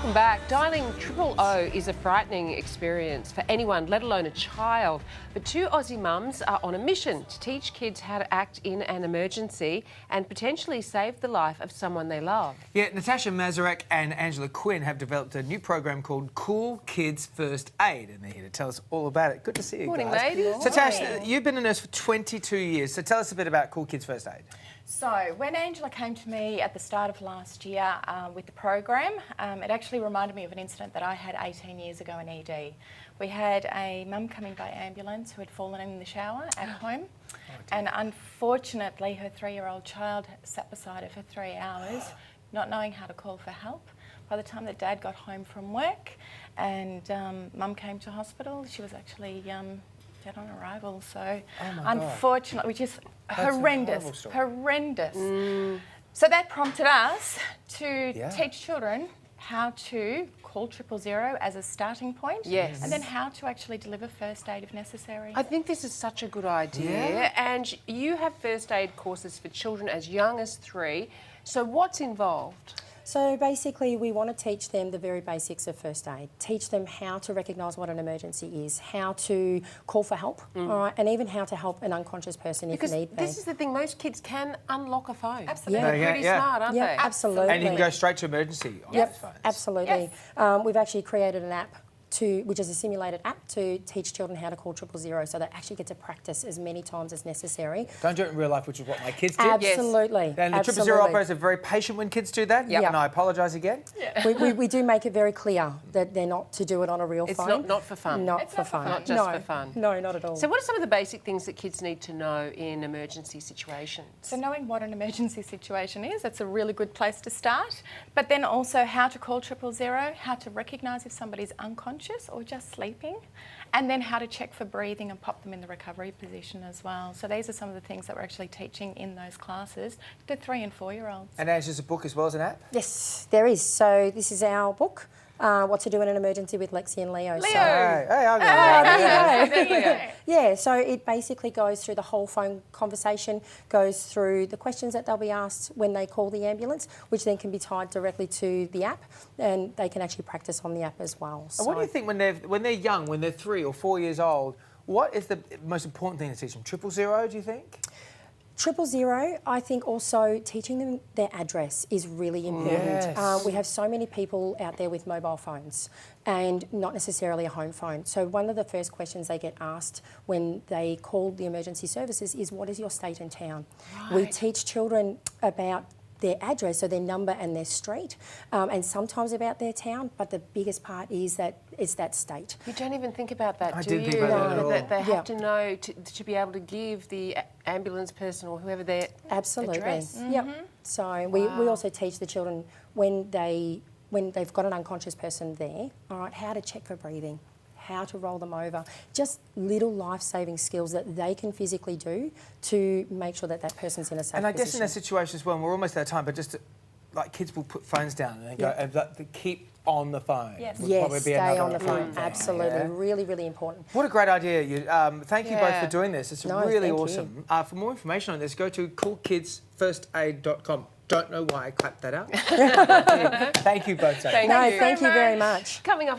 Welcome back. Dialing 000 is a frightening experience for anyone, let alone a child. But two Aussie mums are on a mission to teach kids how to act in an emergency and potentially save the life of someone they love. Yeah, Natasha Mazurek and Angela Quinn have developed a new program called Cool Kids First Aid, and they're here to tell us all about it. Good to see you Morning, guys. ladies. So Tash, you've been a nurse for 22 years, so tell us a bit about Cool Kids First Aid. So when Angela came to me at the start of last year with the program, it actually reminded me of an incident that I had 18 years ago in ED. We had a mum coming by ambulance who had fallen in the shower at home, and unfortunately her 3-year-old child sat beside her for 3 hours, not knowing how to call for help. By the time that Dad got home from work and Mum came to hospital, she was actually dead on arrival. So unfortunately, which is horrendous. So that prompted us to teach children how to call 000 as a starting point, and then how to actually deliver first aid if necessary. I think this is such a good idea. And you have first aid courses for children as young as 3. So what's involved? So basically we want to teach them the very basics of first aid, teach them how to recognise what an emergency is, how to call for help, all right, and even how to help an unconscious person if need be. This is the thing, most kids can unlock a phone. Absolutely. They're pretty smart, aren't they? Absolutely. And you can go straight to emergency on those phones. Absolutely. We've actually created an app which is a simulated app to teach children how to call 000, so they actually get to practice as many times as necessary. Don't do it in real life, which is what my kids did. Absolutely. And the 000 operators are very patient when kids do that, and I apologise again. We do make it very clear that they're not to do it on a real phone. It's not for fun. Not for fun. Not just for fun. No, not at all. So what are some of the basic things that kids need to know in emergency situations? So knowing what an emergency situation is, that's a really good place to start. But then also how to call 000, how to recognise if somebody's unconscious or just sleeping, and then how to check for breathing and pop them in the recovery position as well. So these are some of the things that we're actually teaching in those classes to 3- and 4-year-olds. And Ash, there's a book as well as an app? Yes, there is. So this is our book, What to Do in an Emergency with Lexi and Leo. Leo! There you go. Yeah, so it basically goes through the whole phone conversation, goes through the questions that they'll be asked when they call the ambulance, which then can be tied directly to the app, and they can actually practice on the app as well. So what do you think when they're young, when they're 3 or 4 years old, what is the most important thing to teach them? 000, do you think? 000, I think also teaching them their address is really important. We have so many people out there with mobile phones and not necessarily a home phone. So one of the first questions they get asked when they call the emergency services is, what is your state and town? We teach children about their address, so their number and their street, and sometimes about their town, but the biggest part is that it's that state. You don't even think about that, do you? I didn't think about that at all. That they have to know to be able to give the ambulance person or whoever their address. Yep. So we also teach the children when they've got an unconscious person there, all right, how to check for breathing, how to roll them over, just little life-saving skills that they can physically do to make sure that that person's in a safe position. And I guess in that situation as well, and we're almost out of time, but just like kids will put phones down and they go, and they keep on the phone. Yes, probably be stay on the phone, thing. absolutely, really, really important. What a great idea. Thank you both for doing this. It's really thank awesome. For more information on this, go to coolkidsfirstaid.com. Don't know why I clapped that out. Thank you both. Thank you Thank you very much. Coming up.